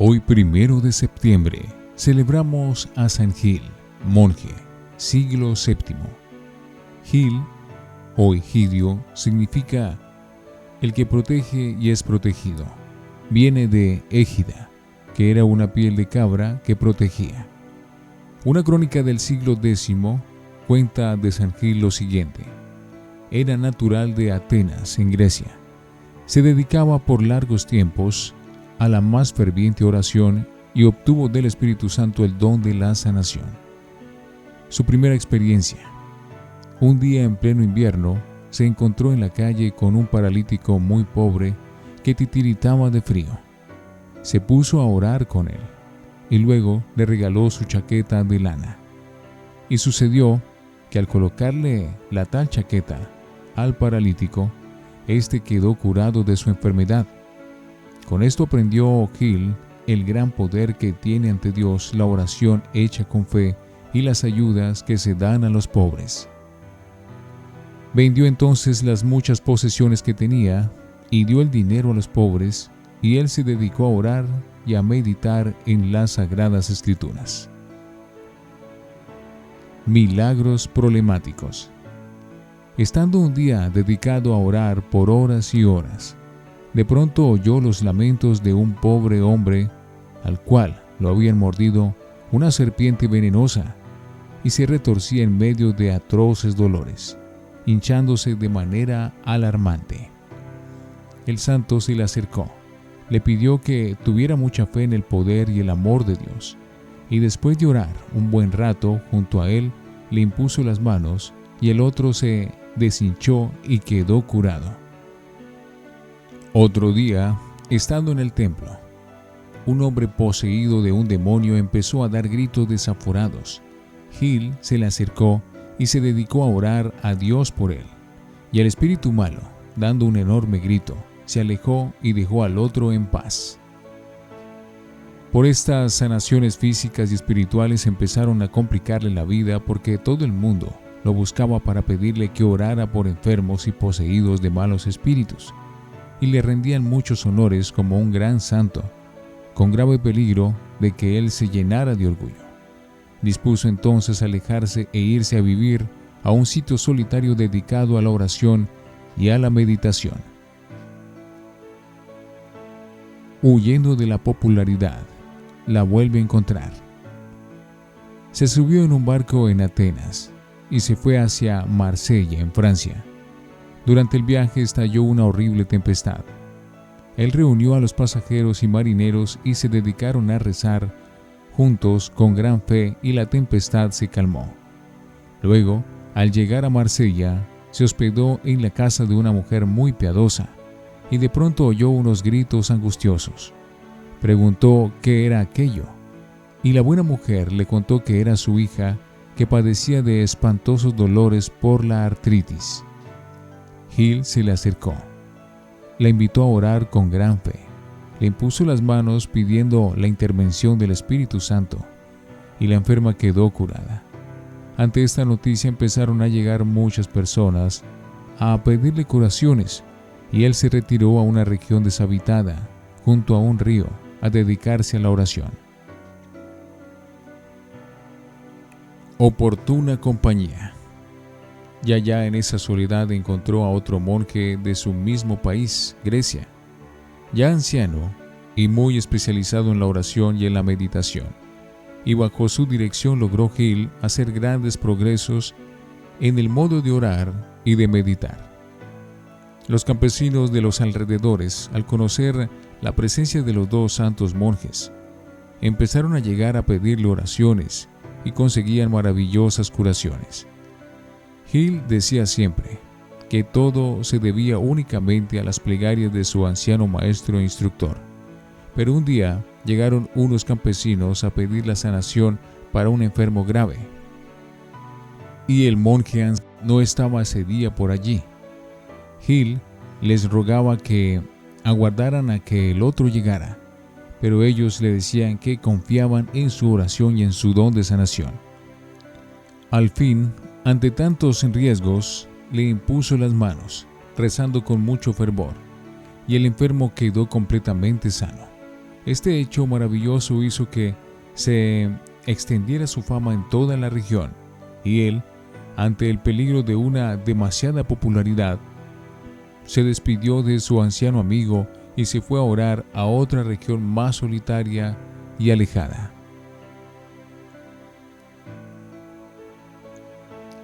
Hoy, 1 de septiembre, celebramos a San Gil, monje, siglo VII. Gil o Egidio significa el que protege y es protegido. Viene de égida, que era una piel de cabra que protegía. Una crónica del siglo X cuenta de San Gil lo siguiente. Era natural de Atenas, en Grecia. Se dedicaba por largos tiempos a la más ferviente oración y obtuvo del Espíritu Santo el don de la sanación. Su primera experiencia. Un día en pleno invierno, se encontró en la calle con un paralítico muy pobre que titiritaba de frío. Se puso a orar con él y luego le regaló su chaqueta de lana. Y sucedió que al colocarle la tal chaqueta al paralítico, éste quedó curado de su enfermedad. Con esto aprendió Gil el gran poder que tiene ante Dios la oración hecha con fe y las ayudas que se dan a los pobres. Vendió entonces las muchas posesiones que tenía y dio el dinero a los pobres, y él se dedicó a orar y a meditar en las Sagradas Escrituras. Milagros problemáticos. Estando un día dedicado a orar por horas y horas, de pronto oyó los lamentos de un pobre hombre al cual lo habían mordido una serpiente venenosa y se retorcía en medio de atroces dolores, hinchándose de manera alarmante. El santo se le acercó, le pidió que tuviera mucha fe en el poder y el amor de Dios, y después de orar un buen rato junto a él, le impuso las manos y el otro se deshinchó y quedó curado. Otro día, estando en el templo, un hombre poseído de un demonio empezó a dar gritos desaforados. Gil se le acercó y se dedicó a orar a Dios por él. Y el espíritu malo, dando un enorme grito, se alejó y dejó al otro en paz. Por estas sanaciones físicas y espirituales empezaron a complicarle la vida porque todo el mundo lo buscaba para pedirle que orara por enfermos y poseídos de malos espíritus, y le rendían muchos honores como un gran santo, con grave peligro de que él se llenara de orgullo. Dispuso entonces alejarse e irse a vivir a un sitio solitario dedicado a la oración y a la meditación. Huyendo de la popularidad, la vuelve a encontrar. Se subió en un barco en Atenas y se fue hacia Marsella, en Francia. Durante el viaje estalló una horrible tempestad. Él reunió a los pasajeros y marineros y se dedicaron a rezar juntos con gran fe y la tempestad se calmó. Luego, al llegar a Marsella, se hospedó en la casa de una mujer muy piadosa y de pronto oyó unos gritos angustiosos. Preguntó qué era aquello y la buena mujer le contó que era su hija que padecía de espantosos dolores por la artritis. Gil se le acercó, la invitó a orar con gran fe, le impuso las manos pidiendo la intervención del Espíritu Santo y la enferma quedó curada. Ante esta noticia empezaron a llegar muchas personas a pedirle curaciones y él se retiró a una región deshabitada junto a un río a dedicarse a la oración. Oportuna compañía. Y allá en esa soledad encontró a otro monje de su mismo país, Grecia, ya anciano y muy especializado en la oración y en la meditación. Y bajo su dirección logró Gil hacer grandes progresos en el modo de orar y de meditar. Los campesinos de los alrededores, al conocer la presencia de los dos santos monjes, empezaron a llegar a pedirle oraciones y conseguían maravillosas curaciones. Gil decía siempre que todo se debía únicamente a las plegarias de su anciano maestro e instructor. Pero un día llegaron unos campesinos a pedir la sanación para un enfermo grave. Y el monje no estaba ese día por allí. Gil les rogaba que aguardaran a que el otro llegara, pero ellos le decían que confiaban en su oración y en su don de sanación. Al fin, ante tantos riesgos, le impuso las manos, rezando con mucho fervor, y el enfermo quedó completamente sano. Este hecho maravilloso hizo que se extendiera su fama en toda la región, y él, ante el peligro de una demasiada popularidad, se despidió de su anciano amigo y se fue a orar a otra región más solitaria y alejada.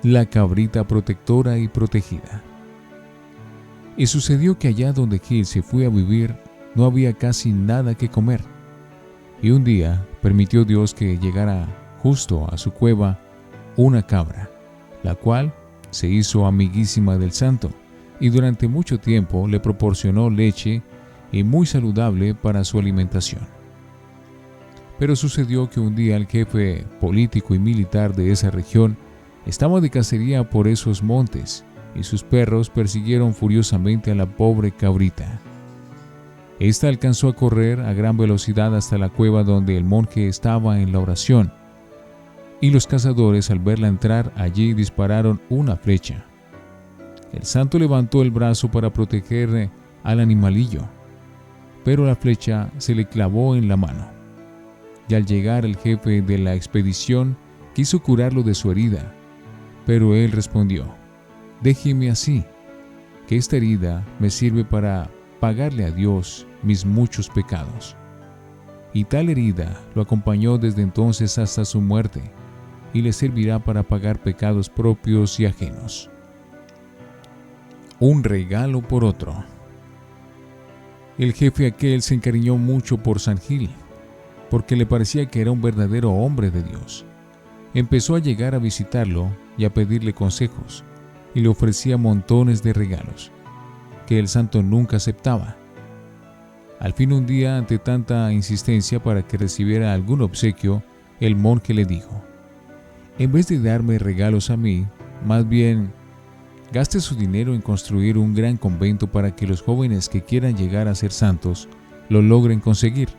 La cabrita protectora y protegida. Y sucedió que allá donde Hill se fue a vivir no había casi nada que comer. Y un día permitió Dios que llegara justo a su cueva una cabra, la cual se hizo amiguísima del santo y durante mucho tiempo le proporcionó leche y muy saludable para su alimentación. Pero sucedió que un día el jefe político y militar de esa región estaba de cacería por esos montes y sus perros persiguieron furiosamente a la pobre cabrita. Esta alcanzó a correr a gran velocidad hasta la cueva donde el monje estaba en la oración, y los cazadores al verla entrar allí dispararon una flecha. El santo levantó el brazo para proteger al animalillo, pero la flecha se le clavó en la mano. Y al llegar el jefe de la expedición quiso curarlo de su herida, pero él respondió: «Déjeme así, que esta herida me sirve para pagarle a Dios mis muchos pecados». Y tal herida lo acompañó desde entonces hasta su muerte, y le servirá para pagar pecados propios y ajenos. Un regalo por otro. El jefe aquel se encariñó mucho por San Gil, porque le parecía que era un verdadero hombre de Dios. Empezó a llegar a visitarlo y a pedirle consejos, y le ofrecía montones de regalos, que el santo nunca aceptaba. Al fin un día, ante tanta insistencia para que recibiera algún obsequio, el monje le dijo: «En vez de darme regalos a mí, más bien gaste su dinero en construir un gran convento para que los jóvenes que quieran llegar a ser santos lo logren conseguir».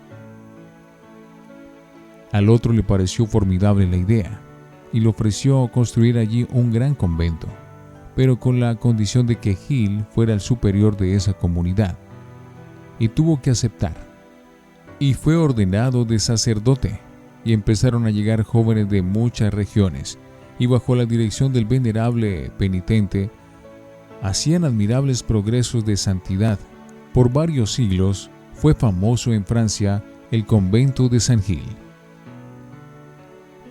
Al otro le pareció formidable la idea y le ofreció construir allí un gran convento, pero con la condición de que Gil fuera el superior de esa comunidad, y tuvo que aceptar. Y fue ordenado de sacerdote, y empezaron a llegar jóvenes de muchas regiones, y bajo la dirección del venerable penitente, hacían admirables progresos de santidad. Por varios siglos fue famoso en Francia el convento de San Gil.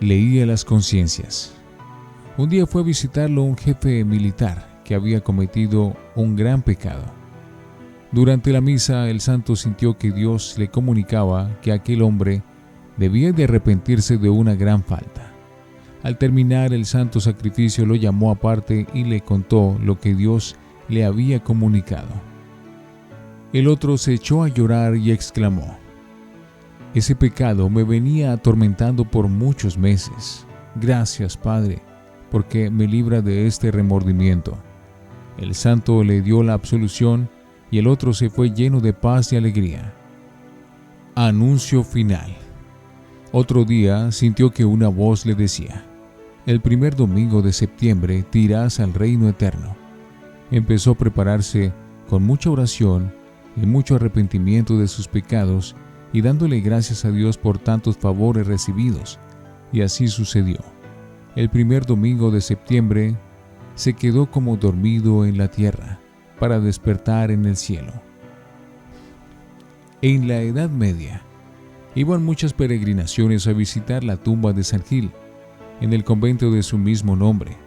Leía las conciencias. Un día fue a visitarlo un jefe militar que había cometido un gran pecado. Durante la misa, el santo sintió que Dios le comunicaba que aquel hombre debía de arrepentirse de una gran falta. Al terminar el santo sacrificio lo llamó aparte y le contó lo que Dios le había comunicado. El otro se echó a llorar y exclamó: «Ese pecado me venía atormentando por muchos meses. Gracias, Padre, porque me libra de este remordimiento». El santo le dio la absolución y el otro se fue lleno de paz y alegría. Anuncio final. Otro día sintió que una voz le decía: «El primer domingo de septiembre te irás al reino eterno». Empezó a prepararse con mucha oración y mucho arrepentimiento de sus pecados y dándole gracias a Dios por tantos favores recibidos. Y así sucedió. El primer domingo de septiembre se quedó como dormido en la tierra para despertar en el cielo. En la Edad Media, iban muchas peregrinaciones a visitar la tumba de San Gil, en el convento de su mismo nombre.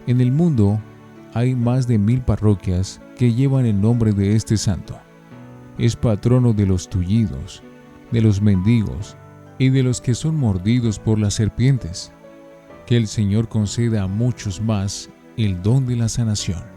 En el mundo hay más de 1000 parroquias que llevan el nombre de este santo. Es patrono de los tullidos, de los mendigos y de los que son mordidos por las serpientes. Que el Señor conceda a muchos más el don de la sanación.